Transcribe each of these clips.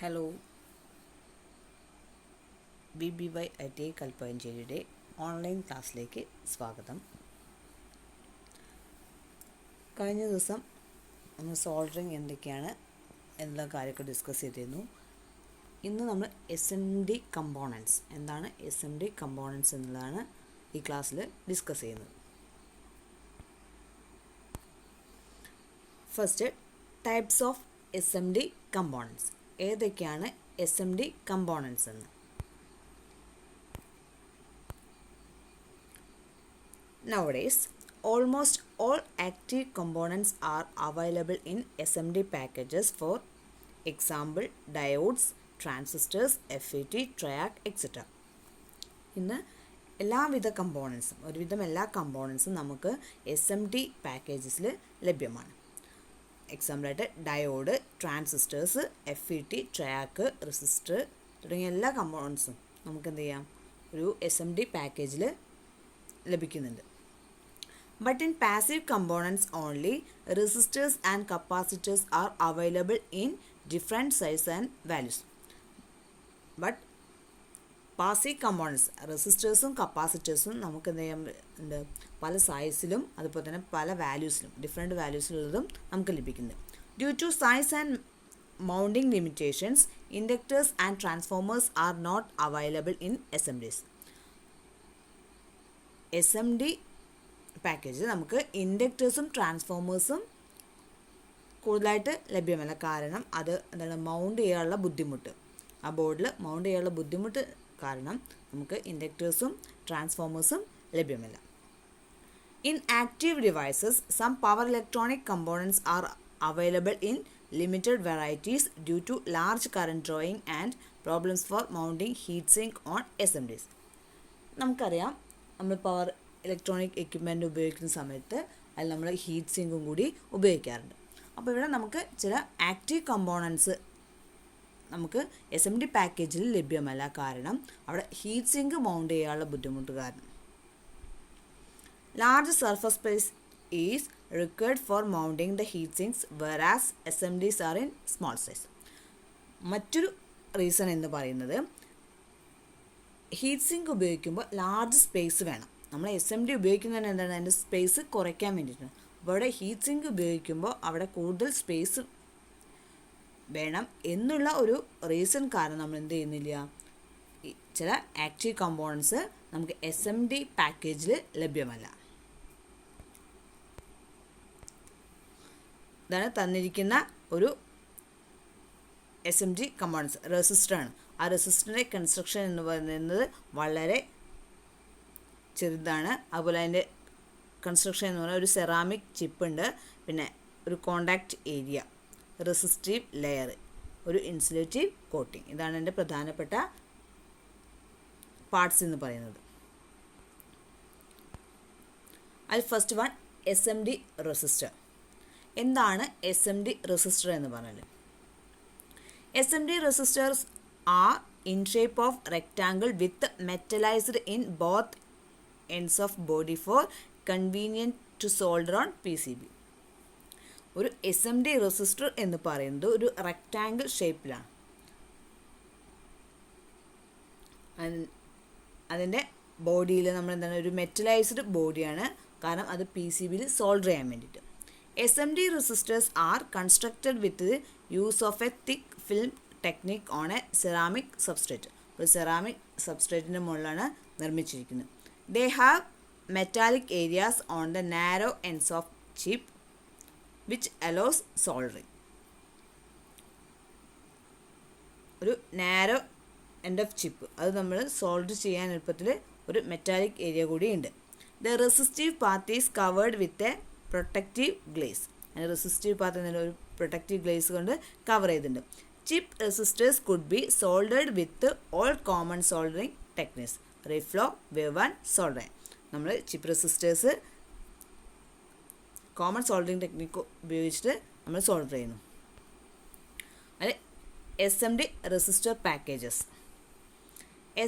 Hello, BBY ITI കൽപ്പകഞ്ചേരിയുടെ online ക്ലാസ്സിലേക്ക് സ്വാഗതം. കഴിഞ്ഞ ദിവസം നമ്മൾ സോൾഡറിങ് എന്തൊക്കെയാണ് എന്നുള്ള കാര്യമൊക്കെ ഡിസ്കസ് ചെയ്തിരുന്നു. ഇന്ന് നമ്മൾ SMD കമ്പോണൻസ് എന്താണ് SMD കമ്പോണൻസ് എന്നുള്ളതാണ് ഈ ക്ലാസ്സിൽ ഡിസ്കസ് ചെയ്യുന്നത്. First, types of SMD components. ഏതൊക്കെയാണ് SMD കമ്പോണൻസ് എന്ന്? Nowadays, almost all active components are available in SMD packages. For example, diodes, transistors, FET, triac, etc. ഇന്ന് എല്ലാവിധ കമ്പോണൻസും ഒരുവിധം എല്ലാ കമ്പോണൻസും നമുക്ക് SMD പാക്കേജസിൽ ലഭ്യമാണ്. എക്സാമ്പിളായിട്ട് diode, transistors, FET, triac, resistor തുടങ്ങിയ എല്ലാ കമ്പോണൻസും നമുക്ക് എന്ത് ചെയ്യാം, ഒരു SMD പാക്കേജിൽ ലഭിക്കുന്നുണ്ട്. But in passive components only, resistors and capacitors are available in different size and values. But passive components, റെസിസ്റ്റേഴ്സും കപ്പാസിറ്റേഴ്സും നമുക്ക് എന്ത് ചെയ്യാൻ പല സൈസിലും അതുപോലെ തന്നെ പല വാല്യൂസിലും ഡിഫറെൻറ്റ് വാല്യൂസിലുള്ളതും നമുക്ക് ലഭിക്കുന്നത്. Due to size and mounting limitations, inductors and transformers are not available in SMDs. SMD package നമുക്ക് ഇൻഡക്ടേഴ്സും ട്രാൻസ്ഫോമേഴ്സും കൂടുതലായിട്ട് ലഭ്യമല്ല. കാരണം അത് എന്താണ്, മൗണ്ട് ചെയ്യാനുള്ള ബുദ്ധിമുട്ട്, ആ ബോർഡിൽ മൗണ്ട് ചെയ്യാനുള്ള ബുദ്ധിമുട്ട് കാരണം നമുക്ക് ഇൻഡക്ടേഴ്സും ട്രാൻസ്ഫോമേഴ്സും ലഭ്യമല്ല. In active devices, some power electronic components are available in limited varieties due to large current drawing and problems for mounting heat sink on SMDs. നമുക്കറിയാം, നമ്മൾ പവർ ഇലക്ട്രോണിക് എക്യുപ്മെൻ്റ് ഉപയോഗിക്കുന്ന സമയത്ത് അതിൽ നമ്മൾ ഹീറ്റ് സിങ്കും കൂടി ഉപയോഗിക്കാറുണ്ട്. അപ്പോൾ ഇവിടെ നമുക്ക് ചില ആക്റ്റീവ് കമ്പോണൻസ് നമുക്ക് SMD പാക്കേജിൽ ലഭ്യമല്ല. കാരണം അവിടെ ഹീറ്റ് സിങ്ക് മൗണ്ട് ചെയ്യാനുള്ള ബുദ്ധിമുട്ട് കാരണം. Large surface space is required for mounting the heat sinks versus SMDs are in small size. മറ്റൊരു റീസൺ എന്ന് പറയുന്നത്, ഹീറ്റ് സിങ്ക് ഉപയോഗിക്കുമ്പോൾ ലാർജ് സ്പേസ് വേണം. നമ്മൾ SMD ഉപയോഗിക്കുന്നതിന് എന്താണ്, അതിൻ്റെ സ്പേസ് കുറയ്ക്കാൻ വേണ്ടിയിട്ടാണ്. അപ്പോൾ അവിടെ ഹീറ്റ് സിങ്ക് ഉപയോഗിക്കുമ്പോൾ അവിടെ കൂടുതൽ സ്പേസ് വേണം എന്നുള്ള ഒരു റീസൺ കാരണം നമ്മൾ എന്ത് ചെയ്യുന്നില്ല, ചില ആക്റ്റീവ് കമ്പോണൻസ് നമുക്ക് SMD പാക്കേജിൽ ലഭ്യമല്ല. ഇതാണ് തന്നിരിക്കുന്ന ഒരു SMD കമ്പോണൻസ്. റെസിസ്റ്ററാണ്. ആ റെസിസ്റ്ററിൻ്റെ കൺസ്ട്രക്ഷൻ എന്ന് പറയുന്നത് വളരെ ചെറുതാണ്. അതുപോലെ അതിൻ്റെ കൺസ്ട്രക്ഷൻ എന്ന് പറഞ്ഞാൽ ഒരു സെറാമിക് ചിപ്പ് ഉണ്ട്, പിന്നെ ഒരു കോണ്ടാക്റ്റ് ഏരിയ, റെസിസ്റ്റീവ് ലെയർ, ഒരു ഇൻസുലേറ്റീവ് കോട്ടിംഗ്. ഇതാണ് എൻ്റെ പ്രധാനപ്പെട്ട പാർട്സ് എന്ന് പറയുന്നത്. അതിൽ ഫസ്റ്റ് വൺ SMD റെസിസ്റ്റർ. എന്താണ് SMD റെസിസ്റ്റർ എന്ന് പറഞ്ഞാൽ? SMD resistors are in shape of rectangle with metallised in both ends of body for convenient to solder on PCB. ഒരു SMD റെസിസ്റ്റർ എന്ന് പറയുന്നത് ഒരു റെക്റ്റാങ്കിൾ ഷേപ്പിലാണ്. അതിൻ്റെ ബോഡിയിൽ നമ്മൾ എന്താണ്, ഒരു മെറ്റലൈസ്ഡ് ബോഡിയാണ്. കാരണം അത് PCBയിൽ സോൾഡർ ചെയ്യാൻ വേണ്ടിയിട്ട്. SMD resistors R constructed with use of A thick film technique on A ceramic substrate. ഒരു സെറാമിക് സബ്സ്ട്രേറ്റിൻ്റെ മുകളിലാണ് നിർമ്മിച്ചിരിക്കുന്നത്. They have metallic areas on the narrow ends of chip which allows soldering. ഒരു narrow end of chip, അത് നമ്മൾ solder ചെയ്യാൻ എളുപ്പത്തിൽ ഒരു metallic area കൂടിയുണ്ട്. The resistive path is covered with a protective glaze. അതിന് റെസിസ്റ്റീവ് പാത്ത് എന്നൊരു ഒരു പ്രൊട്ടക്റ്റീവ് ഗ്ലേസ് കൊണ്ട് കവർ ചെയ്തിട്ടുണ്ട്. Chip resistors could be soldered with all common soldering techniques, reflow, wave and soldering. നമ്മൾ chip resistors common soldering technique ഉപയോഗിച്ചിട്ട് നമ്മൾ solder ചെയ്യുന്നു. അത് SMD resistor packages.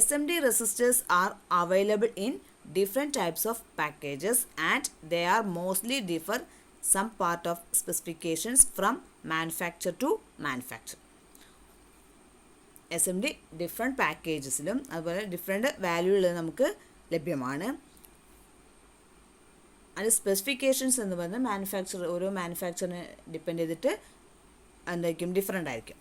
SMD resistors are available in different types of packages and they are mostly differ some part of specifications from manufacture to manufacture. SMD different പാക്കേജസിലും അതുപോലെ different വാല്യൂകളിൽ നമുക്ക് ലഭ്യമാണ്. അതിൻ്റെ specifications എന്ന് പറയുന്നത് ഓരോ മാനുഫാക്ചറിനെ ഡിപ്പെൻഡ് ചെയ്തിട്ട് എന്തായിരിക്കും ഡിഫറെൻ്റ് ആയിരിക്കും.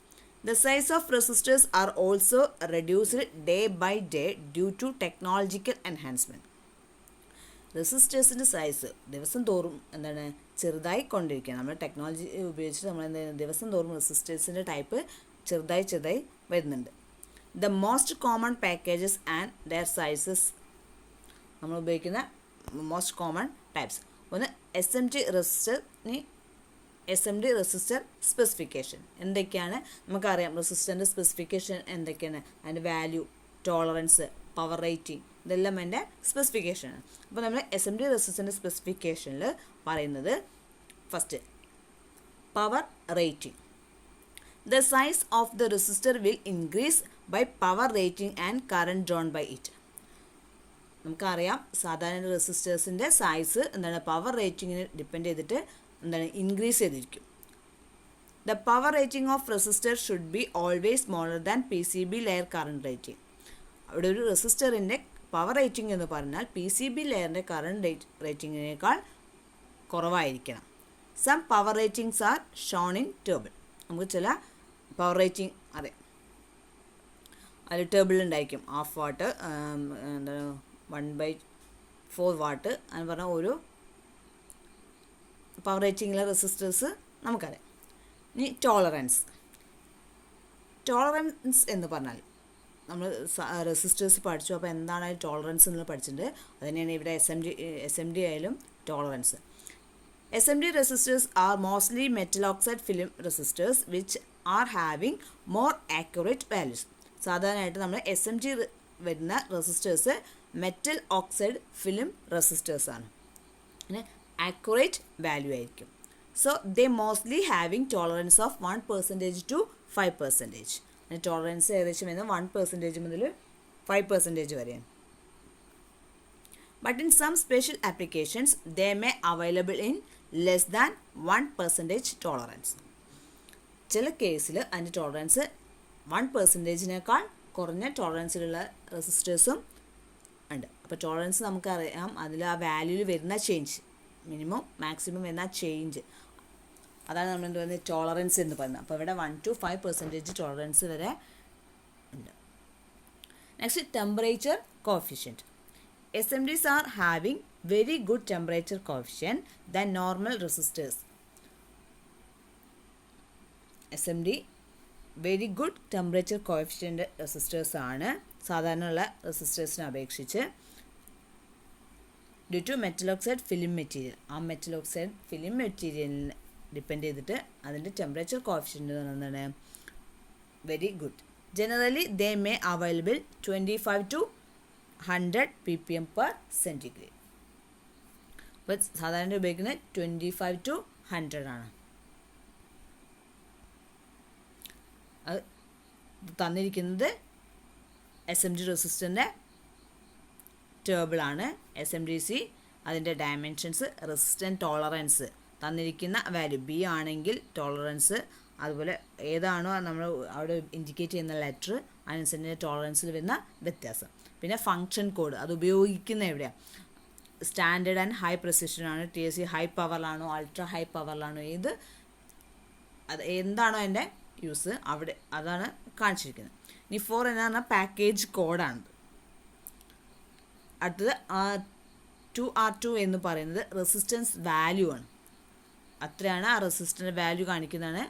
The size of resistors are also reduced day by day due to technological enhancement. റെസിസ്റ്റേഴ്സിൻ്റെ സൈസ് ദിവസം തോറും എന്താണ് ചെറുതായി കൊണ്ടിരിക്കുക. നമ്മൾ ടെക്നോളജി ഉപയോഗിച്ചിട്ട് നമ്മൾ ദിവസം തോറും റെസിസ്റ്റേഴ്സിൻ്റെ ടൈപ്പ് ചെറുതായി വരുന്നുണ്ട്. The most common packages and their sizes, നമ്മൾ ഉപയോഗിക്കുന്ന മോസ്റ്റ് കോമൺ ടൈപ്സ്. ഒന്ന് S M D resistor specification. എന്തൊക്കെയാണ് നമുക്കറിയാം. റെസിസ്റ്ററിൻ്റെ സ്പെസിഫിക്കേഷൻ എന്തൊക്കെയാണ്, അതിൻ്റെ വാല്യൂ, ടോളറൻസ്, പവർ റേറ്റിംഗ്, ഇതെല്ലാം എൻ്റെ സ്പെസിഫിക്കേഷനാണ്. അപ്പോൾ നമ്മൾ SMD റെസിസ്റ്ററിൻ്റെ സ്പെസിഫിക്കേഷനിൽ പറയുന്നത് first power rating. The size of the resistor will increase by power rating and current drawn by it. നമുക്കറിയാം സാധാരണ റെസിസ്റ്റേഴ്സിൻ്റെ സൈസ് എന്താണ് പവർ റേറ്റിങ്ങിന് ഡിപ്പെൻഡ് ചെയ്തിട്ട് എന്താണ് ഇൻക്രീസ് ചെയ്തിരിക്കും. The power rating of resistor should be always smaller than PCB layer current rating. അവിടെ ഒരു റെസിസ്റ്ററിൻ്റെ പവർ റേറ്റിംഗ് എന്ന് പറഞ്ഞാൽ PCB ലെയറിൻ്റെ കറണ്ട് റേറ്റിങ്ങിനേക്കാൾ കുറവായിരിക്കണം. Some power ratings are shown in table. നമുക്ക് ചില പവർ റേറ്റിംഗ് അതെ അതിൽ ടേബിൾ ഉണ്ടായിരിക്കും. 1/2 വാട്ട്, എന്താണ് 1/4 വാട്ട് എന്ന് പറഞ്ഞാൽ ഒരു പവർ റേറ്റിംഗിലെ റെസിസ്റ്റേഴ്സ് നമുക്കറിയാം. ഇനി ടോളറൻസ് എന്ന് പറഞ്ഞാൽ നമ്മൾ റെസിസ്റ്റേഴ്സ് പഠിച്ചു. അപ്പോൾ എന്താണ് ടോളറൻസ് എന്ന് പഠിച്ചിട്ടുണ്ട്. അത് തന്നെയാണ് ഇവിടെ SMD ആയാലും tolerance. SMD resistors are mostly metal oxide film resistors which are having more accurate values. സാധാരണയായിട്ട് നമ്മൾ SMD വരുന്ന റെസിസ്റ്റേഴ്സ് മെറ്റൽ ഓക്സൈഡ് ഫിലിം റെസിസ്റ്റേഴ്സാണ്. പിന്നെ ആക്യുറേറ്റ് വാല്യൂ ആയിരിക്കും. So they mostly having tolerance of 1% to 5%. Tolerance ഏകദേശം വരുന്നത് 1% മുതൽ 5% വരെയാണ്. But in some special applications, they may available in less than 1% tolerance. ചില കേസിൽ അതിൻ്റെ ടോളറൻസ് 1%-നേക്കാൾ കുറഞ്ഞ ടോളറൻസിലുള്ള റെസിസ്റ്റേഴ്സും ഉണ്ട്. അപ്പോൾ ടോളറൻസ് നമുക്കറിയാം, അതിൽ ആ വാല്യൂവിൽ വരുന്ന ചേഞ്ച്, മിനിമം മാക്സിമം വരുന്ന ചേഞ്ച്, അതാണ് നമ്മൾ എന്ത് പറയുന്നത് ടോളറൻസ് എന്ന് പറയുന്നത്. അപ്പോൾ ഇവിടെ 1 to 5% ടോളറൻസ് വരെ ഉണ്ട്. Next temperature coefficient. SMDs are having very good temperature coefficient than normal resistors. SMD very good temperature coefficient റെസിസ്റ്റേഴ്സാണ് സാധാരണയുള്ള റെസിസ്റ്റേഴ്സിനെ അപേക്ഷിച്ച്. Due to metal oxide film material, ആ മെറ്റൽ ഓക്സൈഡ് ഫിലിം മെറ്റീരിയലിനെ ഡിപ്പെൻഡ് ചെയ്തിട്ട് അതിൻ്റെ ടെമ്പറേച്ചർ കോഎഫിഷ്യൻ്റ് എന്ന് പറയുന്നത് very good. Generally they may available 25 to 100 ppm per centigrade. അപ്പോൾ സാധാരണ ഉപയോഗിക്കുന്നത് 25 to 100 ആണ്. അത് തന്നിരിക്കുന്നത് SMD റെസിസ്റ്ററിൻ്റെ ടേബിളാണ്. SMDC അതിൻ്റെ ഡയമെൻഷൻസ്, റെസിസ്റ്റൻറ്റ് ടോളറൻസ്, തന്നിരിക്കുന്ന വാല്യൂ B ആണെങ്കിൽ ടോളറൻസ്, അതുപോലെ ഏതാണോ നമ്മൾ അവിടെ ഇൻഡിക്കേറ്റ് ചെയ്യുന്ന ലെറ്റർ അതിനനുസരിച്ച് ടോളറൻസിൽ വരുന്ന വ്യത്യാസം. പിന്നെ ഫങ്ഷൻ കോഡ് അത് ഉപയോഗിക്കുന്ന എവിടെയാണ്, സ്റ്റാൻഡേർഡ് ആൻഡ് ഹൈ പ്രിസിഷനാണ്, TSC ഹൈ പവറിലാണോ അൾട്രാ ഹൈ പവറിലാണോ, അത് എന്താണോ അതിൻ്റെ യൂസ് അവിടെ അതാണ് കാണിച്ചിരിക്കുന്നത്. ഇനി 4 എന്ന് പറഞ്ഞാൽ പാക്കേജ് കോഡാണ്. അടുത്തത് R2 എന്ന് പറയുന്നത് റെസിസ്റ്റൻസ് വാല്യൂ ആണ്. അത്രയാണ് ആ റെസിസ്റ്റൻസ് വാല്യൂ കാണിക്കുന്നതാണ്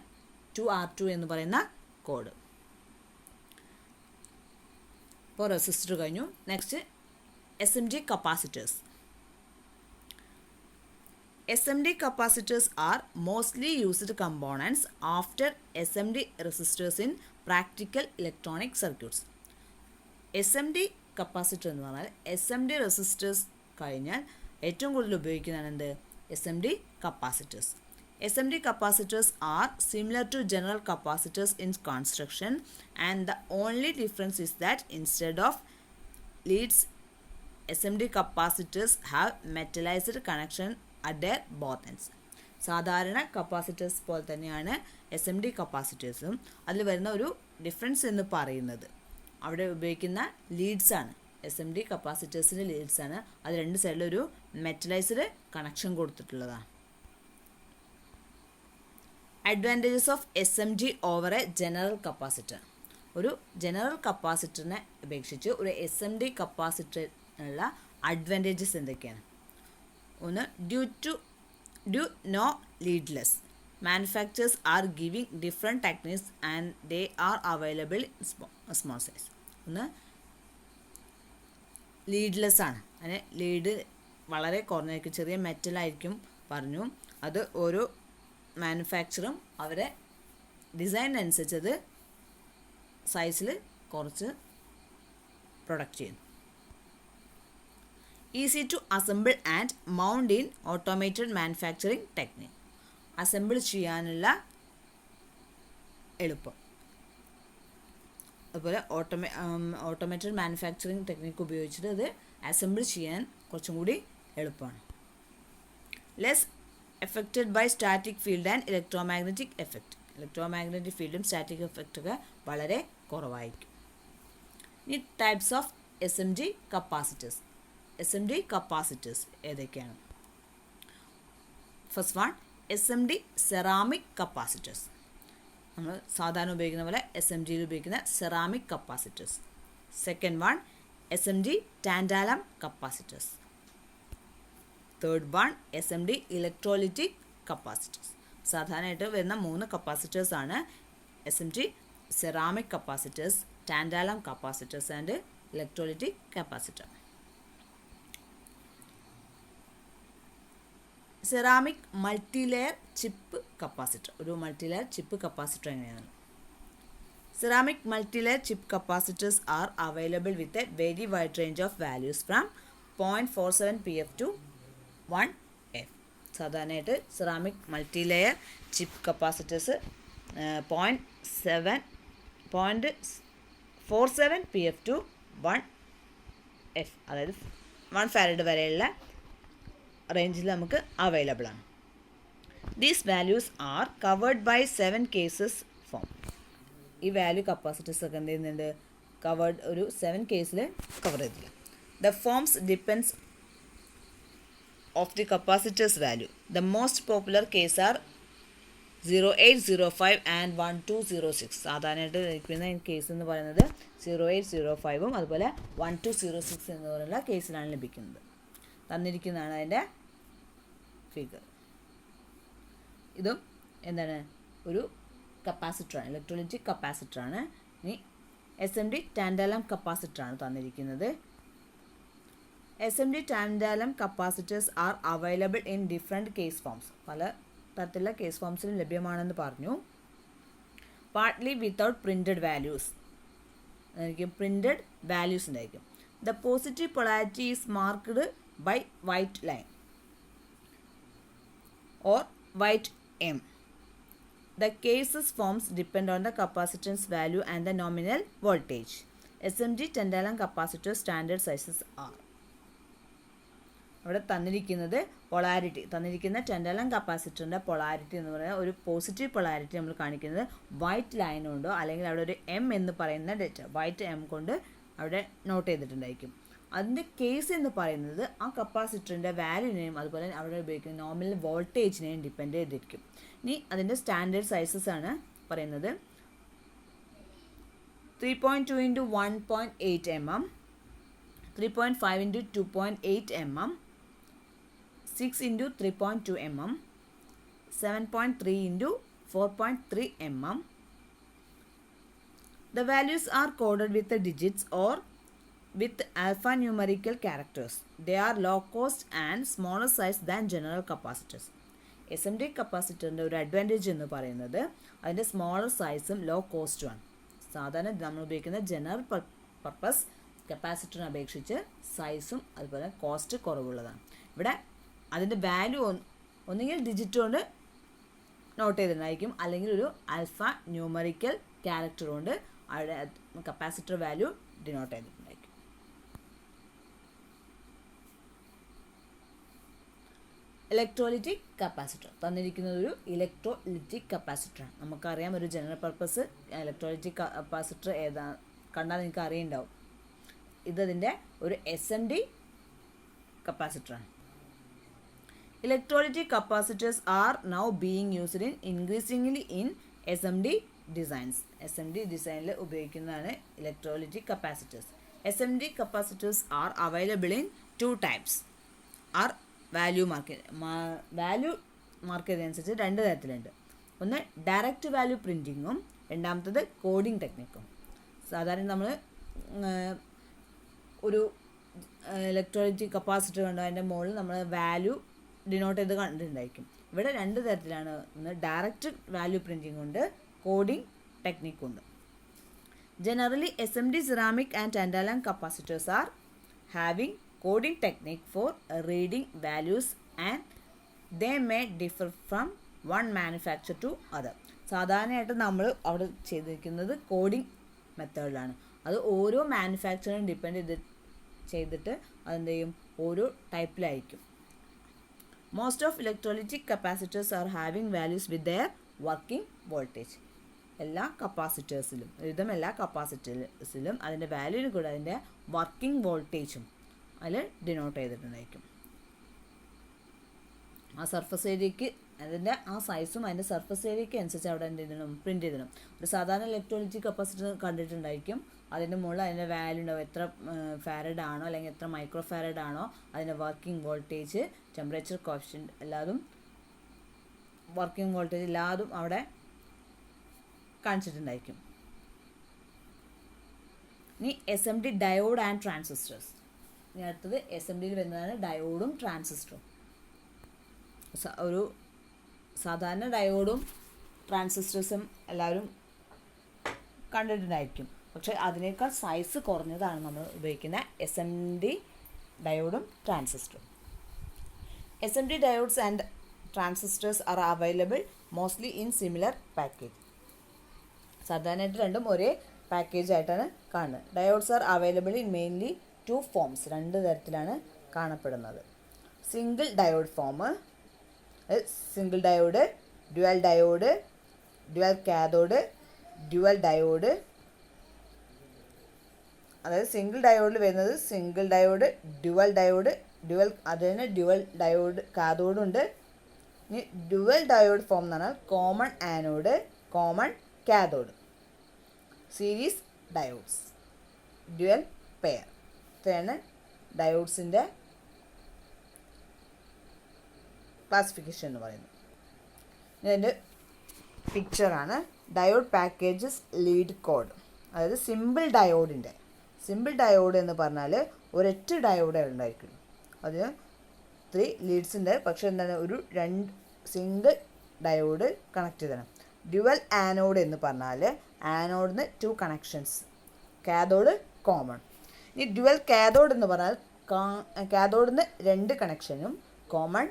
R2 എന്ന് പറയുന്ന കോഡ്. ഇപ്പോൾ റെസിസ്റ്റർ കഴിഞ്ഞു. Next SMD capacitors. SMD capacitors are mostly used components after SMD resistors in practical electronic circuits. SMD capacitor എന്ന് പറഞ്ഞാൽ SMD റെസിസ്റ്റേഴ്സ് കഴിഞ്ഞാൽ ഏറ്റവും കൂടുതൽ ഉപയോഗിക്കുന്നതാണ് എന്ത്, SMD capacitors. SMD capacitors are similar to general capacitors in construction, and the only difference is that instead of leads, SMD capacitors have metallized connection at their both ends. സാധാരണ capacitors പോലെ തന്നെയാണ് SMD കപ്പാസിറ്റേഴ്സും. അതിൽ വരുന്ന ഒരു difference എന്ന് പറയുന്നത് അവിടെ ഉപയോഗിക്കുന്ന ലീഡ്സാണ്. SMD കപ്പാസിറ്റേഴ്സിൻ്റെ ലീഡ്സാണ്. അത് രണ്ട് സൈഡിലും ഒരു മെറ്റലൈസ്ഡ് കണക്ഷൻ കൊടുത്തിട്ടുള്ളതാണ്. Advantages of SMD over a general capacitor. ഒരു ജനറൽ കപ്പാസിറ്ററിനെ അപേക്ഷിച്ച് ഒരു SMD കപ്പാസിറ്ററിനുള്ള അഡ്വാൻറ്റേജസ് എന്തൊക്കെയാണ്? ഒന്ന്, due no leadless. Manufacturers are giving different techniques and they are available in small size. ഒന്ന്, ലീഡ്ലെസ് ആണ്. അതിന് ലീഡ് വളരെ കുറഞ്ഞായിരിക്കും, ചെറിയ മെറ്റലായിരിക്കും പറഞ്ഞു. അത് ഓരോ മാനുഫാക്ചറും അവരെ ഡിസൈനനുസരിച്ച് അത് സൈസിൽ കുറച്ച് പ്രൊഡക്റ്റ് ചെയ്യുന്നു. Easy to assemble and mount in automated manufacturing technique. Assemble ചെയ്യാനുള്ള എളുപ്പം. അതുപോലെ ഓട്ടോമേറ്റഡ് മാനുഫാക്ചറിങ് ടെക്നിക്ക് ഉപയോഗിച്ചിട്ട് അത് അസംബിൾ ചെയ്യാൻ കുറച്ചും കൂടി എളുപ്പമാണ്. Less affected by static field and electromagnetic effect. Electromagnetic ഫീൽഡും സ്റ്റാറ്റിക് എഫക്റ്റൊക്കെ വളരെ കുറവായിരിക്കും. ഇനി types of SMD capacitors. SMD capacitors ഏതൊക്കെയാണ്? First one, SMD ceramic capacitors. നമ്മൾ സാധാരണ ഉപയോഗിക്കുന്ന പോലെ SMDയിൽ ഉപയോഗിക്കുന്ന ceramic capacitors. Second one, SMD tantalum capacitors. Third one, SMD electrolytic capacitors. സാധാരണയായിട്ട് വരുന്ന 3 കപ്പാസിറ്റേഴ്സ് ആണ് SMD ceramic capacitors, tantalum capacitors and electrolytic capacitor. Ceramic multilayer chip capacitor. ഒരു മൾട്ടിലെയർ ചിപ്പ് കപ്പാസിറ്റർ എങ്ങനെയാണ്? Ceramic multilayer chip capacitors are available with a very wide range of values from 0.47 pF to 1 F. സാധാരണയായിട്ട് ceramic multilayer chip capacitors 0.47 pF to 1 F, അതായത് 1 farad വരെയുള്ള റേഞ്ചിൽ നമുക്ക് available ആണ്. These values are covered by 7 cases form. ഈ value capacitors ഒക്കെ എന്ത് ചെയ്യുന്നുണ്ട്? കവേർഡ് ഒരു 7 കേസിൽ കവർ ചെയ്തില്ല. The forms depends of the capacitors value. The most popular case are 0805 and 1206. സാധാരണയായിട്ട് ലഭിക്കുന്ന കേസ് എന്ന് പറയുന്നത് 0805ഉം അതുപോലെ 1206 എന്ന് പറയുന്ന കേസിലാണ് ലഭിക്കുന്നത്. തന്നിരിക്കുന്നതാണ് അതിൻ്റെ ഫിഗർ. ഇതും എന്താണ്? ഒരു കപ്പാസിറ്ററാണ്, ഇലക്ട്രോലിറ്റിക് കപ്പാസിറ്ററാണ്. ഇനി SMD ടാൻഡാലം കപ്പാസിറ്ററാണ് തന്നിരിക്കുന്നത്. SMD tantalum capacitors are available in different case forms. പല തരത്തിലുള്ള കേസ് ഫോംസിലും ലഭ്യമാണെന്ന് പറഞ്ഞു. Partly without printed values. അതായിരിക്കും പ്രിൻറ്റഡ് വാല്യൂസ് ഉണ്ടായിരിക്കും. The positive polarity is marked by white line or white M. The cases forms depend on the capacitance value and the nominal voltage. SMD tantalum capacitor standard sizes are. അവിടെ തന്നിരിക്കുന്നത് polarity, തന്നിരിക്കുന്ന ടാൻഡാലം കപ്പാസിറ്ററിൻ്റെ polarity എന്ന് പറയുന്നത് ഒരു positive polarity നമ്മൾ കാണിക്കുന്നത് white line കൊണ്ടോ അല്ലെങ്കിൽ അവിടെ ഒരു M എന്ന് പറയുന്ന ഡേറ്റ വൈറ്റ് M കൊണ്ട് അവിടെ നോട്ട് ചെയ്തിട്ടുണ്ടായിരിക്കും. അതിൻ്റെ കേസ് എന്ന് പറയുന്നത് ആ കപ്പാസിറ്ററിൻ്റെ വാല്യൂനെയും അതുപോലെ അവിടെ ഉപയോഗിക്കുന്ന നോമിനൽ വോൾട്ടേജിനെയും ഡിപ്പെൻഡ് ചെയ്തിരിക്കും. ഇനി അതിൻ്റെ സ്റ്റാൻഡേർഡ് സൈസസ് ആണ് പറയുന്നത്. 3.2 into 1.8 mm, 3.5 into 2.8 mm, 6 into 3.2 mm, 7.3 into 4.3 mm. The values are coded with the digits or with alphanumerical characters. They are low cost and smaller size than general capacitors. SMD കപ്പാസിറ്ററിൻ്റെ ഒരു advantage എന്ന് പറയുന്നത് അതിൻ്റെ smaller സൈസും law കോസ്റ്റുമാണ്. സാധാരണ നമ്മൾ ഉപയോഗിക്കുന്ന general purpose കപ്പാസിറ്ററിനെ അപേക്ഷിച്ച് സൈസും അതുപോലെ കോസ്റ്റ് കുറവുള്ളതാണ്. ഇവിടെ അതിൻ്റെ വാല്യൂ ഒന്നുകിൽ ഡിജിറ്റ് കൊണ്ട് നോട്ട് ചെയ്തിട്ടുണ്ടായിരിക്കും അല്ലെങ്കിൽ ഒരു ആൽഫ ന്യൂമറിക്കൽ ക്യാരക്ടർ കൊണ്ട് അവിടെ കപ്പാസിറ്റർ വാല്യൂ ഡിനോട്ട് ചെയ്തിട്ടുണ്ടായിരിക്കും. ഇലക്ട്രോലിറ്റിക് കപ്പാസിറ്റർ തന്നിരിക്കുന്നത് ഒരു ഇലക്ട്രോലിറ്റിക് കപ്പാസിറ്ററാണ്. നമുക്കറിയാം ഒരു ജനറൽ പർപ്പസ് ഇലക്ട്രോലിറ്റിക് കപ്പാസിറ്റർ ഏതാ കണ്ടാൽ നിങ്ങൾക്ക് അറിയുണ്ടാവും. ഇതതിൻ്റെ ഒരു SMD കപ്പാസിറ്ററാണ്. Electrolytic capacitors are now being used increasingly in SMD designs. SMD ഡിസൈനിൽ ഉപയോഗിക്കുന്നതാണ് electrolytic capacitors. SMD capacitors are available in two types. R value mark ചെയ്തതനുസരിച്ച് രണ്ട് തരത്തിലുണ്ട്. ഒന്ന് ഡയറക്റ്റ് വാല്യൂ പ്രിൻറ്റിങ്ങും രണ്ടാമത്തത് കോഡിംഗ് ടെക്നിക്കും. സാധാരണ നമ്മൾ ഒരു ഇലക്ട്രോലിറ്റിക് കപ്പാസിറ്റർ കണ്ടു അതിൻ്റെ മുകളിൽ നമ്മൾ വാല്യൂ ഡിനോട്ട് ചെയ്ത് കണ്ടിട്ടുണ്ടായിരിക്കും. ഇവിടെ രണ്ട് തരത്തിലാണ്. ഒന്ന് ഡയറക്റ്റ് വാല്യൂ പ്രിൻറ്റിംഗ് ഉണ്ട്, കോഡിംഗ് ടെക്നിക്കുണ്ട്. Generally SMD ceramic and tantalum capacitors are having coding technique for reading values and they may differ from one manufacturer to other. സാധാരണയായിട്ട് നമ്മൾ അവിടെ ചെയ്തിരിക്കുന്നത് കോഡിംഗ് മെത്തേഡിലാണ്. അത് ഓരോ മാനുഫാക്ചറിനും ഡിപ്പെൻഡ് ചെയ്തിട്ട് അതെന്ത് ചെയ്യും, ഓരോ ടൈപ്പിലായിരിക്കും. Most of electrolytic capacitors are having values with their working voltage. എല്ലാ കപ്പാസിറ്റേഴ്സിലും എല്ലാ കപ്പാസിറ്റേഴ്സിലും അതിൻ്റെ വാല്യൂവിന് കൂടെ അതിൻ്റെ വർക്കിംഗ് വോൾട്ടേജും അതിൽ ഡിനോട്ട് ചെയ്തിട്ടുണ്ടായിരിക്കും. ആ സർഫസ് ഏരിയയ്ക്ക് അതിൻ്റെ ആ സൈസും അതിൻ്റെ സർഫസ് ഏരിയയ്ക്ക് അനുസരിച്ച് അവിടെ എന്ത് ചെയ്യണം, പ്രിൻറ്റ് ചെയ്തിടണം. ഒരു സാധാരണ ഇലക്ട്രോലിറ്റിക് കപ്പാസിറ്റർ കണ്ടിട്ടുണ്ടായിരിക്കും. അതിൻ്റെ മുകളിൽ അതിൻ്റെ വാല്യൂ ഉണ്ടാവും, എത്ര ഫാരഡ് ആണോ അല്ലെങ്കിൽ എത്ര മൈക്രോ ഫാരഡ് ആണോ, അതിൻ്റെ വർക്കിംഗ് വോൾട്ടേജ്, ടെമ്പറേച്ചർ കോഫിഷ്യൻ്റ് എല്ലാതും വർക്കിംഗ് വോൾട്ടേജ് എല്ലാതും അവിടെ കാണിച്ചിട്ടുണ്ടായിരിക്കും. ഇനി SMD ഡയോഡ് ആൻഡ് ട്രാൻസിസ്റ്റേഴ്സ്. ഇനി അടുത്തത് SMDയിൽ വരുന്നതാണ് ഡയോഡും ട്രാൻസിസ്റ്ററും. ഒരു സാധാരണ ഡയോഡും ട്രാൻസിസ്റ്റേഴ്സും എല്ലാവരും കണ്ടിട്ടുണ്ടായിരിക്കും. പക്ഷേ അതിനേക്കാൾ സൈസ് കുറഞ്ഞതാണ് നമ്മൾ ഉപയോഗിക്കുന്ന SMD ഡയോഡും ട്രാൻസിസ്റ്ററും. SMD diodes and transistors are available mostly in similar package. സാധാരണയായിട്ട് രണ്ടും ഒരേ പാക്കേജ് ആയിട്ടാണ് കാണുന്നത്. Diodes are available in mainly two forms. രണ്ട് തരത്തിലാണ് കാണപ്പെടുന്നത്. Single diode form, single diode, dual diode, dual cathode, dual diode. അതായത് സിംഗിൾ ഡയോഡിൽ വരുന്നത് സിംഗിൾ ഡയോഡ്, ഡ്യുവൽ ഡയോഡ്, അതിന് ഡ്യുവൽ ഡയോഡ് കാഥോഡുണ്ട്. ഇനി ഡ്യുവൽ ഡയോഡ് ഫോം എന്ന് പറഞ്ഞാൽ common anode, common cathode. Series diodes, dual pair. ഇത്രയാണ് ഡയോഡ്സിൻ്റെ ക്ലാസിഫിക്കേഷൻ എന്ന് പറയുന്നത്. ഇതിൻ്റെ പിക്ചറാണ്. Diode packages lead code. അതായത് സിമ്പിൾ ഡയോഡ് എന്ന് പറഞ്ഞാൽ ഒരൊറ്റ ഡയോഡേ ഉണ്ടായിരിക്കും. അതിന് 3 ലീഡ്സിൻ്റെ, പക്ഷേ എന്താണ് ഒരു സിംഗിൾ ഡയോഡ് കണക്ട് ചെയ്തതാണ്. ഡ്യുവൽ ആനോഡ് എന്ന് പറഞ്ഞാൽ ആനോഡിന് 2 കണക്ഷൻസ്, കാഥോഡ് കോമൺ. ഇനി ഡ്യുവൽ കാഥോഡ് എന്ന് പറഞ്ഞാൽ കാഥോഡിന് 2 കണക്ഷനും, common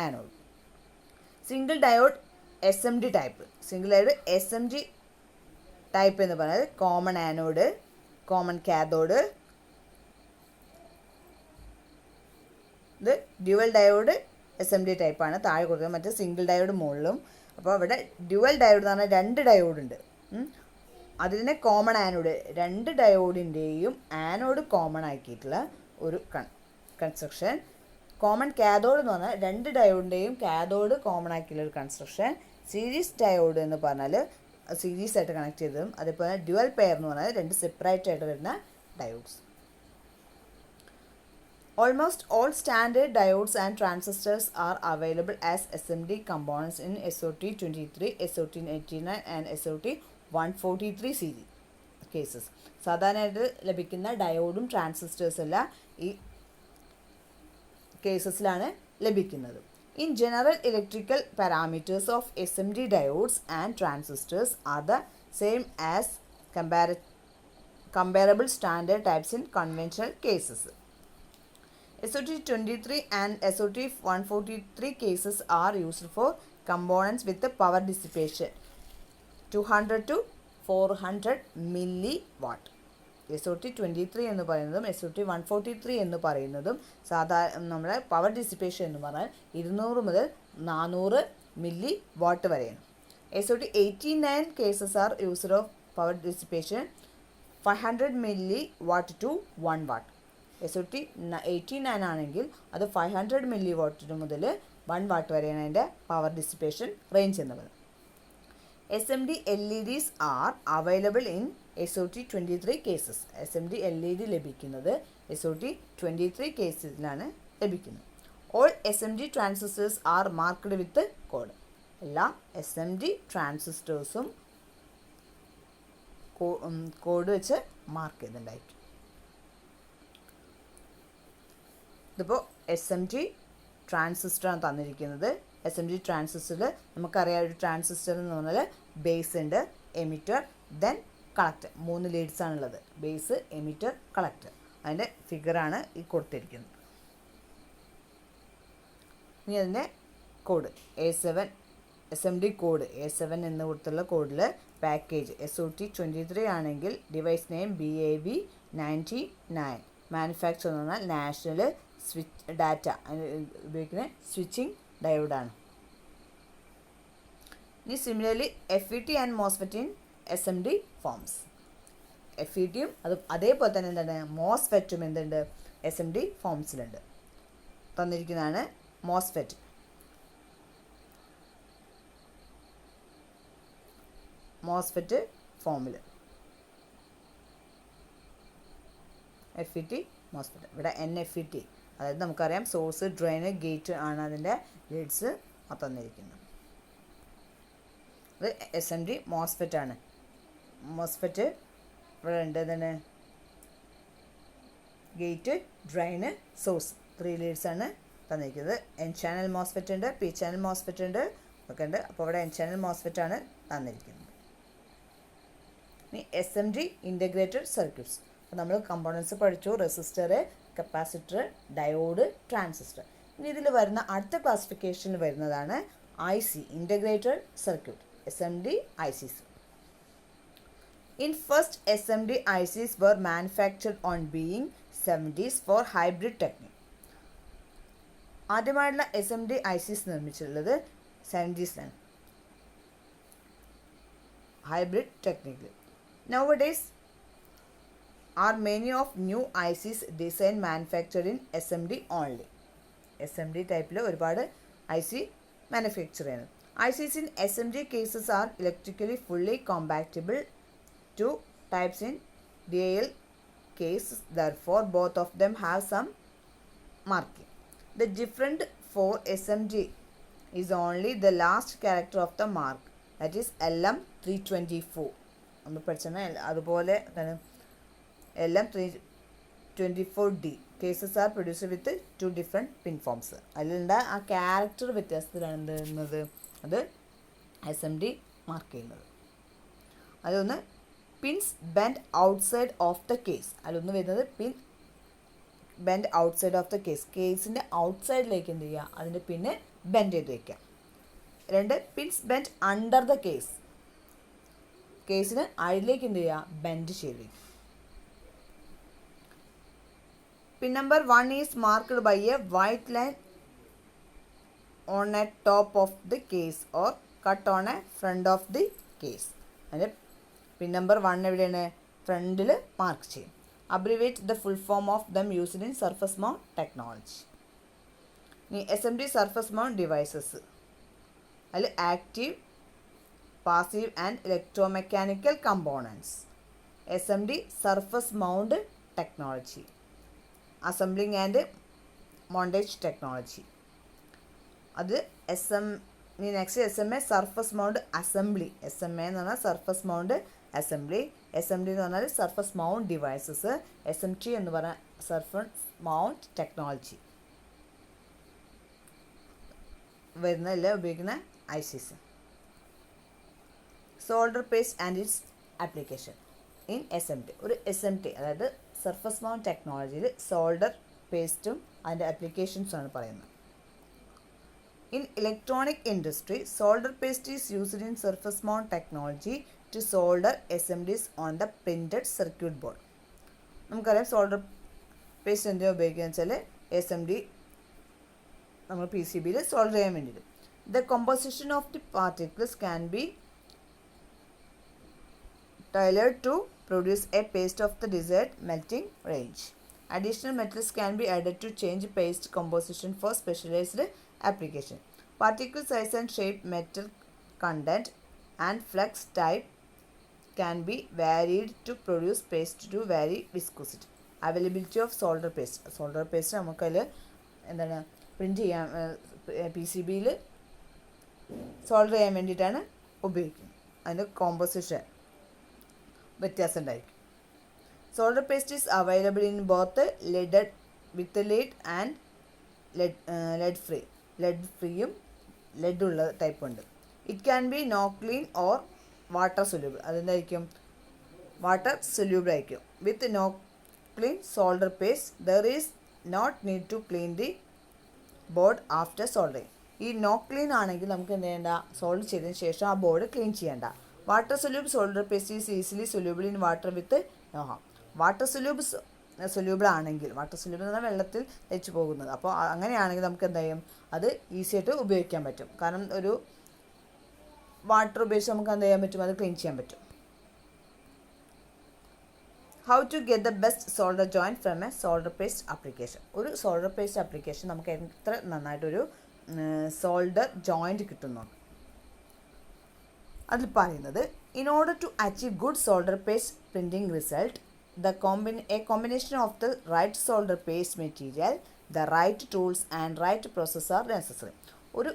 anode. Single diode SMD type. Single diode SMD type എന്ന് പറഞ്ഞാൽ കോമൺ ആനോഡ്, കോമൺ കാഥോഡ്. ഇത് ഡ്യുവൽ ഡയോഡ് SMD ടൈപ്പാണ്, താഴെ കൊടുത്തത്. മറ്റേ സിംഗിൾ ഡയോഡ് മുകളിലും. അപ്പോൾ ഇവിടെ ഡ്യുവൽ ഡയോഡ് എന്ന് പറഞ്ഞാൽ 2 ഡയോഡുണ്ട്. അതിനെ കോമൺ ആനോഡ്, 2 ഡയോഡിൻ്റെയും ആനോഡ് കോമൺ ആക്കിയിട്ടുള്ള ഒരു കൺസ്ട്രക്ഷൻ. കോമൺ കാഥോഡ് എന്ന് പറഞ്ഞാൽ 2 ഡയോഡിൻ്റെയും കാഥോഡ് കോമൺ ആക്കിയുള്ള ഒരു കൺസ്ട്രക്ഷൻ. സീരീസ് ഡയോഡ് എന്ന് പറഞ്ഞാൽ സീരീസ് ആയിട്ട് കണക്ട് ചെയ്തതും. അതേപോലെ ഡ്യുവൽ പെയർ എന്ന് പറഞ്ഞാൽ 2 സെപ്പറേറ്റ് ആയിട്ട് വരുന്ന diodes. Almost all standard diodes and transistors are available as SMD components in SOT23, SOT89 and SOT143 series cases. സാധാരണയായിട്ട് ലഭിക്കുന്ന ഡയോഡും ട്രാൻസിസ്റ്റേഴ്സ് എല്ലാം ഈ കേസസിലാണ് ലഭിക്കുന്നത്. In general, electrical parameters of SMD diodes and transistors are the same as comparable standard types in conventional cases. SOT23 and SOT143 cases are used for components with the power dissipation 200 to 400 milliwatt. SOT-23 എന്ന് പറയുന്നതും SOT-143 എന്ന് പറയുന്നതും സാധാരണ നമ്മുടെ power dissipation എന്ന് പറഞ്ഞാൽ 200 മുതൽ 400 milli watt വരെയാണ്. SOT-89 cases are used of power dissipation 500 milli watt to 1 watt. SOT-89 ആണെങ്കിൽ അത് 500 മില്ലി വാട്ട് മുതൽ 1 വാട്ട് വരെയാണ് അതിൻ്റെ പവർ ഡിസിപ്പേഷൻ റേഞ്ച് എന്ന് പറയുന്നത്. SMD LEDs R available in SOT-23 cases. SMD LED ലഭിക്കുന്നത് SOT-23 കേസിലാണ് ലഭിക്കുന്നത്. All SMD transistors R marked വിത്ത് കോഡ്. എല്ലാ SMD ട്രാൻസിസ്റ്റേഴ്സും കോഡ് വെച്ച് മാർക്ക് ചെയ്തിട്ടുണ്ടായിരിക്കും. ഇതിപ്പോൾ SMD ട്രാൻസിസ്റ്ററാണ് തന്നിരിക്കുന്നത്. SMD ട്രാൻസിസ്റ്ററിൽ നമുക്കറിയാം ഒരു ട്രാൻസിസ്റ്റർ എന്ന് പറഞ്ഞാൽ ബേസ് ഉണ്ട്, എമിറ്റർ, ദെൻ കളക്ടർ. 3 ലീഡ്സ് ആണുള്ളത്, ബേസ്, എമിറ്റർ, കളക്ടർ. അതിൻ്റെ ഫിഗറാണ് ഈ കൊടുത്തിരിക്കുന്നത്. ഇനി അതിൻ്റെ code A7 SMD code A7 എന്ന് കൊടുത്തുള്ള കോഡിൽ പാക്കേജ് SOT-23 ആണെങ്കിൽ ഡിവൈസ് നെയിം BAV99, മാനുഫാക്ചർ എന്ന് പറഞ്ഞാൽ നാഷണൽ സ്വിച്ച് ഡാറ്റ ഉപയോഗിക്കുന്ന സ്വിച്ചിങ് ഡയോഡാണ്. ഇനി similarly FET and MOSFET in SMD forms. FETയും അതേപോലെ തന്നെ എന്താണ് MOSFETും എന്തുണ്ട് SMD ഫോംസിലുണ്ട്. തന്നിരിക്കുന്നതാണ് MOSFET. MOSFET ഫോമിൽ FET MOSFET. ഇവിടെ NFET, അതായത് നമുക്കറിയാം സോഴ്സ്, ഡ്രെയിന്, ഗേറ്റ് ആണ് അതിൻ്റെ ലീഡ്സ് തന്നിരിക്കുന്നത്. ഇത് SMD MOSFET ആണ്. MOSFET ഇവിടെ ഉണ്ട്. എന്താണ് ഗേറ്റ്, ഡ്രെയിന്, സോഴ്സ്, 3 ലീഡ്സ് ആണ് തന്നിരിക്കുന്നത്. N ചാനൽ MOSFET ഉണ്ട്, P ചാനൽ MOSFET ഉണ്ട്, ഒക്കെ ഉണ്ട്. അപ്പോൾ ഇവിടെ N ചാനൽ MOSFET ആണ് തന്നിരിക്കുന്നത്. ഇനി SMD ഇൻ്റഗ്രേറ്റഡ് സർക്യൂട്ട്സ്. അപ്പോൾ നമ്മൾ കമ്പോണൻസ് പഠിച്ചു, റെസിസ്റ്റർ, കപ്പാസിറ്റർ, ഡയോഡ്, ട്രാൻസിസ്റ്റർ. ഇനി ഇതിൽ വരുന്ന അടുത്ത ക്ലാസിഫിക്കേഷനിൽ വരുന്നതാണ് IC integrated circuit, SMD ICs. In first SMD ICs were manufactured on being 70s for hybrid technique. ആദ്യമായിട്ടുള്ള SMD ICs നിർമ്മിച്ചിട്ടുള്ളത് 70s-ലാണ്, hybrid technique. Nowadays are many of new ICs designed manufactured in SMD only. SMD ടൈപ്പിൽ ഒരുപാട് IC manufacture ചെയ്യുന്നത്. ICs in SMD cases are electrically fully compatible to types in DAL case. Therefore, both of them have some marking. The different for SMD is only the last character of the mark, that is LM324. നമ്മൾ പഠിച്ചാൽ അതുപോലെ LM324D cases are produced with 2 different pin forms. അതിലുണ്ട് ആ character വ്യത്യാസത്തിലാണ് എന്ത് അത് SMD mark ചെയ്യുന്നത്. അതൊന്ന് pins bend outside of the case. അതിലൊന്ന് വരുന്നത് pin bend outside of the case, കേസിൻ്റെ ഔട്ട്സൈഡിലേക്ക് എന്ത് ചെയ്യുക, അതിൻ്റെ പിന്നെ ബെൻഡ് ചെയ്ത് വയ്ക്കുക. 2 pins bend under the case, കേസിന് അടിയിലേക്ക് എന്ത് ചെയ്യുക, ബെൻഡ് ചെയ്ത് വയ്ക്കുക. Pin number 1 is marked by a white line on a top of the case or cut on a front of the case. അതിൻ്റെ പിൻ നമ്പർ 1 എവിടെയാണ്, ഫ്രണ്ടിൽ മാർക്ക് ചെയ്യും. Abbreviate the full form of them used in surface mount technology. ഇനി SMD surface mount devices, അതിൽ active, passive and electromechanical components. SMD surface mount technology, assembling and montage technology. അത് next SMA surface mount assembly. SMA എന്ന് പറഞ്ഞാൽ surface mount assembly. SMD എന്ന് പറഞ്ഞാൽ surface mount devices. SMT എന്ന് പറഞ്ഞാൽ surface mount technology വരുന്നതിൽ ഉപയോഗിക്കുന്ന ICs. Solder paste and its application in SMT. ഒരു SMT അതായത് സർഫസ് മൗണ്ട് ടെക്നോളജിയിൽ സോൾഡർ പേസ്റ്റും അതിൻ്റെ ആപ്ലിക്കേഷൻസാണ് പറയുന്നത്. In electronic industry, solder paste is used in surface mount technology to solder SMDs on the printed circuit board. നമുക്കറിയാം solder paste എന്തിനാ ഉപയോഗിക്കുക വെച്ചാൽ SMD നമ്മൾ PCBയിൽ സോൾഡർ ചെയ്യാൻ വേണ്ടിയിട്ട്. The composition of the particles can be tailored to produce a paste of the desired melting range. Additional metals can be added to change paste composition for specialized application. Particle size and shape, metal content, and flux type can be varied to produce paste to vary viscosity. Availability of solder paste. Solder paste നമുക്കതിൽ എന്താണ് print ചെയ്യാൻ PCBയിൽ solder ചെയ്യാൻ വേണ്ടിയിട്ടാണ് ഉപയോഗിക്കുന്നത്. അതിൻ്റെ composition വ്യത്യാസം ഉണ്ടായിരിക്കും. Solder paste is available in both leaded with lead and lead free. Lead ഫ്രീയും ലെഡുള്ള ടൈപ്പ് ഉണ്ട്. It can be no clean or water soluble. അതെന്തായിരിക്കും? വാട്ടർ സൊല്യൂബിൾ ആയിരിക്കും. With no clean solder paste there is not need to clean the board after soldering. ഈ no clean ആണെങ്കിൽ നമുക്ക് എന്ത് ചെയ്യേണ്ട? സോൾഡർ ചെയ്തതിന് ശേഷം ആ ബോർഡ് ക്ലീൻ ചെയ്യേണ്ട. Water soluble solder paste is easily soluble in water with Noah. Water soluble ആണെങ്കിൽ, വാട്ടർ സൊല്യൂബിൾ എന്ന് പറഞ്ഞാൽ വെള്ളത്തിൽ ലയിച്ചു പോകുന്നത്. അപ്പോൾ അങ്ങനെയാണെങ്കിൽ നമുക്ക് എന്ത് ചെയ്യും? അത് ഈസി ആയിട്ട് ഉപയോഗിക്കാൻ പറ്റും. കാരണം ഒരു വാട്ടർ ഉപയോഗിച്ച് നമുക്ക് എന്ത് ചെയ്യാൻ പറ്റും? അത് ക്ലീൻ ചെയ്യാൻ പറ്റും. How to get the best solder joint from a solder paste application. ഒരു സോൾഡർ പേസ്റ്റ് ആപ്ലിക്കേഷൻ നമുക്ക് എത്ര നന്നായിട്ടൊരു സോൾഡർ ജോയിൻറ്റ് കിട്ടുന്നു. അതിൽ പറയുന്നത്, in order to achieve good solder paste printing result a combination of the right solder paste material, the right tools and right process are necessary. ഒരു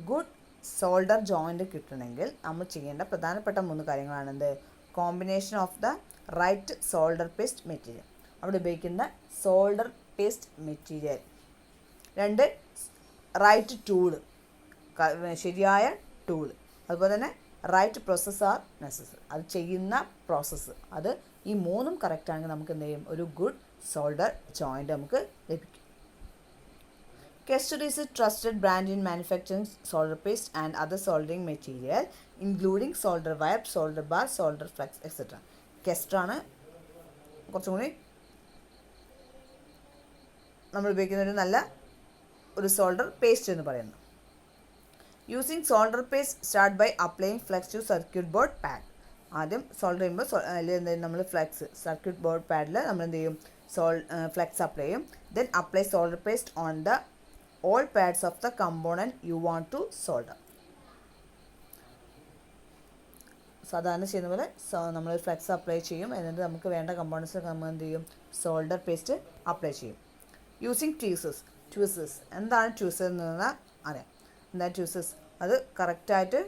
good solder joint കിട്ടണമെങ്കിൽ നമ്മൾ ചെയ്യേണ്ട പ്രധാനപ്പെട്ട 3 കാര്യങ്ങളാണെന്ത്? Combination of the right solder paste material, അവിടെ ഉപയോഗിക്കുന്ന solder paste material. 2, right tool, ശരിയായ tool. അതുപോലെ തന്നെ റൈറ്റ് പ്രോസസ് ആർ നെസസറി, അത് ചെയ്യുന്ന പ്രോസസ്സ്. അത് ഈ 3ഉം കറക്റ്റ് ആണെങ്കിൽ നമുക്ക് എന്ത് ചെയ്യും? ഒരു ഗുഡ് സോൾഡർ ജോയിൻറ്റ് നമുക്ക് ലഭിക്കും. Kestor is a trusted brand in manufacturing solder paste and other soldering material, including solder wire, solder bar, solder flux, etc. Kestor ആണ് കുറച്ചും കൂടി നമ്മൾ ഉപയോഗിക്കുന്ന നല്ല ഒരു സോൾഡർ പേസ്റ്റ് എന്ന് പറയുന്നത്. Using solder paste start by applying flux to circuit board pad. ആദ്യം സോൾഡർ ചെയ്യുമ്പോൾ അതിൽ നമ്മൾ ഫ്ലക്സ് സർക്യൂട്ട് ബോർഡ് പാഡിൽ നമ്മൾ എന്ത് ചെയ്യും? ഫ്ലക്സ് അപ്ലൈ ചെയ്യും. Then apply solder paste on the all pads of the component you want to solder. സാധാരണ ചെയ്യുന്ന പോലെ നമ്മൾ ഫ്ലക്സ് അപ്ലൈ ചെയ്യും. എന്നിട്ട് നമുക്ക് വേണ്ട കമ്പോണൻസ് നമ്മൾ എന്ത് ചെയ്യും? സോൾഡർ പേസ്റ്റ് അപ്ലൈ ചെയ്യും. യൂസിങ് ട്യൂസേഴ്സ്. എന്താണ് ട്യൂസർ എന്ന് പറഞ്ഞാൽ അറിയാം. എന്താ ട്യൂസേഴ്സ്? അത് കറക്റ്റായിട്ട്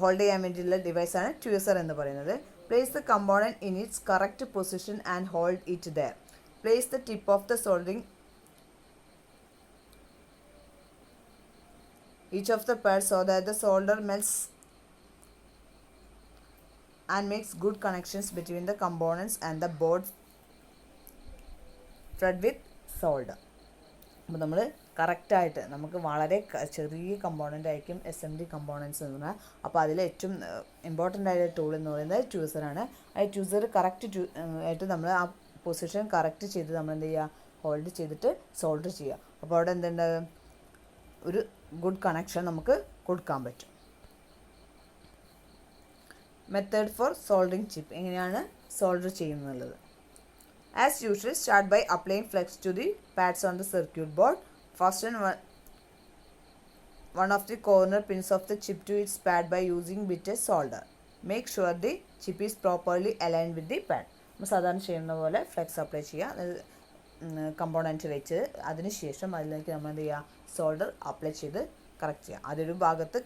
ഹോൾഡ് ചെയ്യാൻ വേണ്ടിയിട്ടുള്ള ഡിവൈസാണ് ട്യൂസർ എന്ന് പറയുന്നത്. Place the component in its correct position and hold it there. Place the tip of the soldering each of the pads so that the solder melts and makes good connections between the components and the board fed with solder. അപ്പോൾ നമ്മൾ കറക്റ്റായിട്ട് നമുക്ക് വളരെ ചെറിയ component ആയിരിക്കും SMD components എന്ന് പറഞ്ഞാൽ. അപ്പോൾ അതിൽ ഏറ്റവും ഇമ്പോർട്ടൻ്റ് ആയ ടൂൾ എന്ന് പറയുന്നത് ട്യൂസറാണ്. ആ ട്യൂസർ കറക്റ്റ് ആയിട്ട് നമ്മൾ ആ പൊസിഷൻ കറക്റ്റ് ചെയ്ത് നമ്മൾ എന്ത് ചെയ്യുക? ഹോൾഡ് ചെയ്തിട്ട് സോൾഡർ ചെയ്യുക. അപ്പോൾ അവിടെ എന്തുണ്ടാകും? ഒരു ഗുഡ് കണക്ഷൻ നമുക്ക് കൊടുക്കാൻ പറ്റും. Method for soldering chip. എങ്ങനെയാണ് സോൾഡർ ചെയ്യുന്നത്? As usual start by applying flux to the pads on the circuit board. First one of the corner pins of the chip to its pad by using bit solder. Make sure the chip is properly aligned with the pad. നമ്മൾ സാധാരണ ചെയ്യുന്ന പോലെ flex apply ചെയ്യുക, component വെച്ച് അതിനുശേഷം അതിലേക്ക് നമ്മൾ എന്ത് ചെയ്യുക? സോൾഡർ അപ്ലൈ ചെയ്ത് കറക്റ്റ് ചെയ്യുക. അതൊരു ഭാഗത്ത്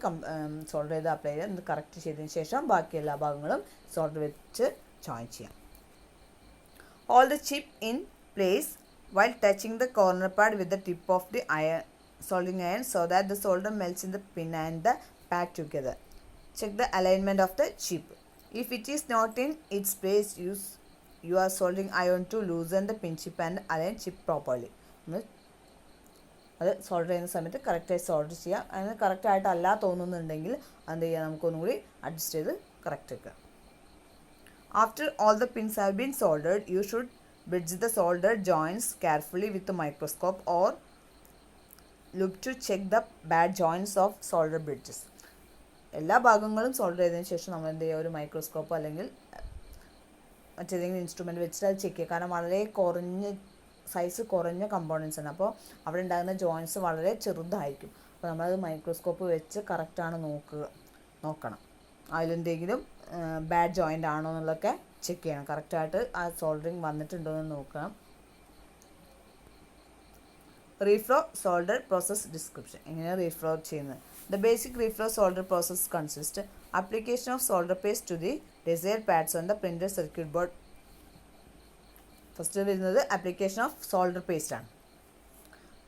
സോൾഡർ ചെയ്ത് അപ്ലൈ ചെയ്ത് കറക്റ്റ് ചെയ്തതിന് ശേഷം ബാക്കി എല്ലാ ഭാഗങ്ങളും സോൾഡർ വെച്ച് ജോയിൻ ചെയ്യാം. Hold the chip in place while touching the corner pad with the tip of the soldering iron so that the solder melts in the pin and the pad together. Check the alignment of the chip. If it is not in its place, use your soldering iron to loosen the pin chip and align chip properly. അത് solder ചെയ്യുന്ന സമയത്ത് കറക്റ്റായി solder ചെയ്യുക. അതിന് കറക്റ്റായിട്ടല്ല തോന്നുന്നുണ്ടെങ്കിൽ എന്ത് ചെയ്യുക? നമുക്കൊന്നും കൂടി അഡ്ജസ്റ്റ് ചെയ്ത് കറക്റ്റ് വെക്കുക. After all the pins have been soldered, you should Bridge the solder joints carefully with the microscope or look to check the bad joints of solder bridges. എല്ലാ ഭാഗങ്ങളും സോൾഡർ ചെയ്തതിന് ശേഷം നമ്മൾ എന്ത് ചെയ്യുക, ഒരു മൈക്രോസ്കോപ്പ് അല്ലെങ്കിൽ മറ്റേതെങ്കിലും ഇൻസ്ട്രുമെൻറ്റ് വെച്ചിട്ട് അത് ചെക്ക് ചെയ്യുക. കാരണം വളരെ സൈസ് കുറഞ്ഞ കമ്പോണൻസ് ആണ്. അപ്പോൾ അവിടെ ഉണ്ടാകുന്ന ജോയിൻറ്റ്സ് വളരെ ചെറുതായിരിക്കും. അപ്പോൾ നമ്മളത് മൈക്രോസ്കോപ്പ് വെച്ച് കറക്റ്റാണ് നോക്കണം. അതിലെന്തെങ്കിലും ബാഡ് ജോയിൻ്റ് ആണോ എന്നുള്ളതൊക്കെ ചെക്ക് ചെയ്യണം. കറക്റ്റായിട്ട് ആ സോൾഡറിങ് വന്നിട്ടുണ്ടോ എന്ന് നോക്കണം. Reflow solder process description. എങ്ങനെയാണ് റീഫ്ലോ ചെയ്യുന്നത്? The basic reflow solder process consist application of solder paste to the desired pads on the printed circuit board. First വരുന്നത് ആപ്ലിക്കേഷൻ ഓഫ് സോൾഡർ പേസ്റ്റ് ആണ്.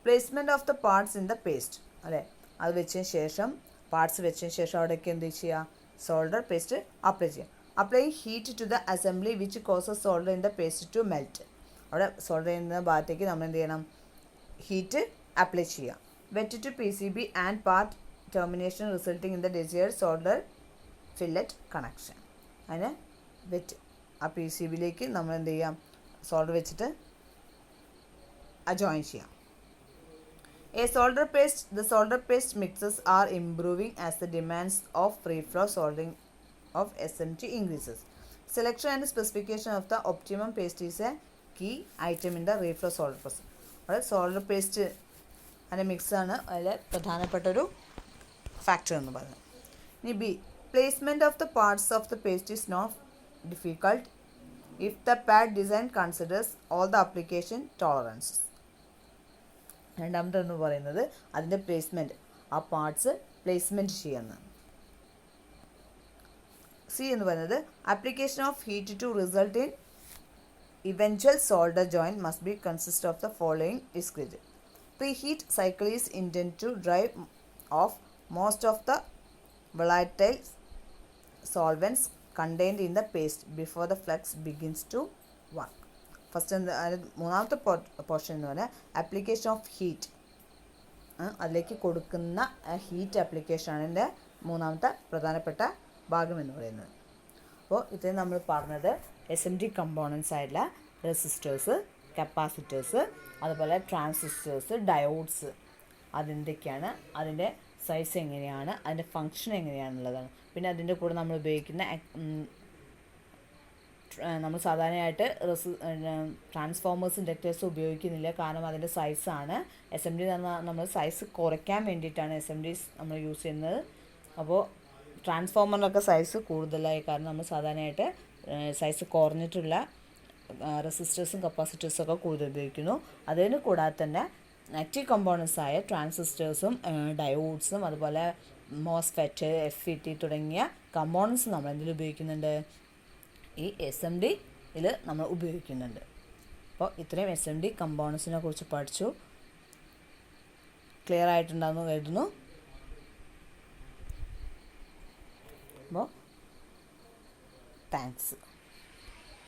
Placement of the parts in the paste, അല്ലേ? അത് വെച്ചതിന് ശേഷം parts വെച്ചതിന് ശേഷം അവിടേക്ക് എന്ത് ചെയ്യുക, സോൾഡർ പേസ്റ്റ് അപ്ലൈ ചെയ്യുക. Apply heat to the assembly which causes solder in the paste to melt. അവിടെ സോൾഡർ ചെയ്യുന്ന ഭാഗത്തേക്ക് നമ്മൾ എന്ത് ചെയ്യണം, ഹീറ്റ് അപ്ലൈ ചെയ്യുക. Wet to PCB and part termination resulting in the desired solder fillet connection. അതിന് wet ആ PCBയിലേക്ക് നമ്മൾ എന്ത് ചെയ്യാം, സോൾഡർ വെച്ചിട്ട് ജോയിൻ ചെയ്യാം. The solder paste mixes are improving as the demands of free flow soldering of SMT increases. Selection and specification of the optimum paste is a key item in the reflow solder process. അവിടെ solder paste അതിൻ്റെ മിക്സാണ് അതിൽ പ്രധാനപ്പെട്ടൊരു factor എന്ന് പറയുന്നത്. ഇനി B, placement of the parts of the paste is not difficult if the pad design considers all the application tolerances. രണ്ടാമതെന്ന് പറയുന്നത് അതിൻ്റെ പ്ലേസ്മെൻറ്റ്, ആ പാർട്സ് പ്ലേസ്മെൻറ്റ് ചെയ്യുന്നത്. സി എന്ന് പറയുന്നത് application of heat two result in eventual solder joint must be consist of the following discrete. Preheat cycle is intended to drive off most of the volatile solvents contained in the paste before the flux begins to work. First മൂന്നാമത്തെ portion എന്ന് പറഞ്ഞാൽ application of heat, അതിലേക്ക് കൊടുക്കുന്ന heat ആപ്ലിക്കേഷനാണ് എൻ്റെ മൂന്നാമത്തെ പ്രധാനപ്പെട്ട ഭാഗം എന്ന് പറയുന്നത്. അപ്പോൾ ഇത് നമ്മൾ പറഞ്ഞത് SMT കമ്പോണൻസ് ആയിട്ടുള്ള റെസിസ്റ്റേഴ്സ്, കപ്പാസിറ്റേഴ്സ്, അതുപോലെ ട്രാൻസിസ്റ്റേഴ്സ്, ഡയോഡ്സ്, അതെന്തൊക്കെയാണ്, അതിൻ്റെ സൈസ് എങ്ങനെയാണ്, അതിൻ്റെ ഫങ്ഷൻ എങ്ങനെയാണെന്നുള്ളതാണ്. പിന്നെ അതിൻ്റെ കൂടെ നമ്മൾ ഉപയോഗിക്കുന്ന നമ്മൾ സാധാരണയായിട്ട് ട്രാൻസ്ഫോമേഴ്സ്, ഇൻഡക്ടേഴ്സ് ഉപയോഗിക്കുന്നില്ല. കാരണം അതിൻ്റെ സൈസാണ്. SMT എന്ന് പറഞ്ഞാൽ നമ്മൾ സൈസ് കുറയ്ക്കാൻ വേണ്ടിയിട്ടാണ് SMTs നമ്മൾ യൂസ് ചെയ്യുന്നത്. അപ്പോൾ ട്രാൻസ്ഫോമറിനൊക്കെ സൈസ് കൂടുതലായി, കാരണം നമ്മൾ സാധാരണയായിട്ട് സൈസ് കുറഞ്ഞിട്ടുള്ള റെസിസ്റ്റേഴ്സും കപ്പാസിറ്റേഴ്സും ഒക്കെ കൂടുതൽ ഉപയോഗിക്കുന്നു. അതിന് കൂടാതെ തന്നെ ആക്റ്റീവ് കമ്പോണൻസ് ആയ ട്രാൻസിസ്റ്റേഴ്സും ഡയോഡ്സും അതുപോലെ മോസ്ഫെറ്റ്, FET തുടങ്ങിയ കമ്പോണൻസ് നമ്മൾ എന്തിൽ ഉപയോഗിക്കുന്നുണ്ട്, ഈ SMTയിൽ നമ്മൾ ഉപയോഗിക്കുന്നുണ്ട്. അപ്പോൾ ഇത്രയും SMT കമ്പോണൻസിനെ കുറിച്ച് പഠിച്ചു. ക്ലിയർ ആയിട്ടുണ്ടാകുന്നു കരുതുന്നു. അപ്പോൾ താങ്ക്സ്.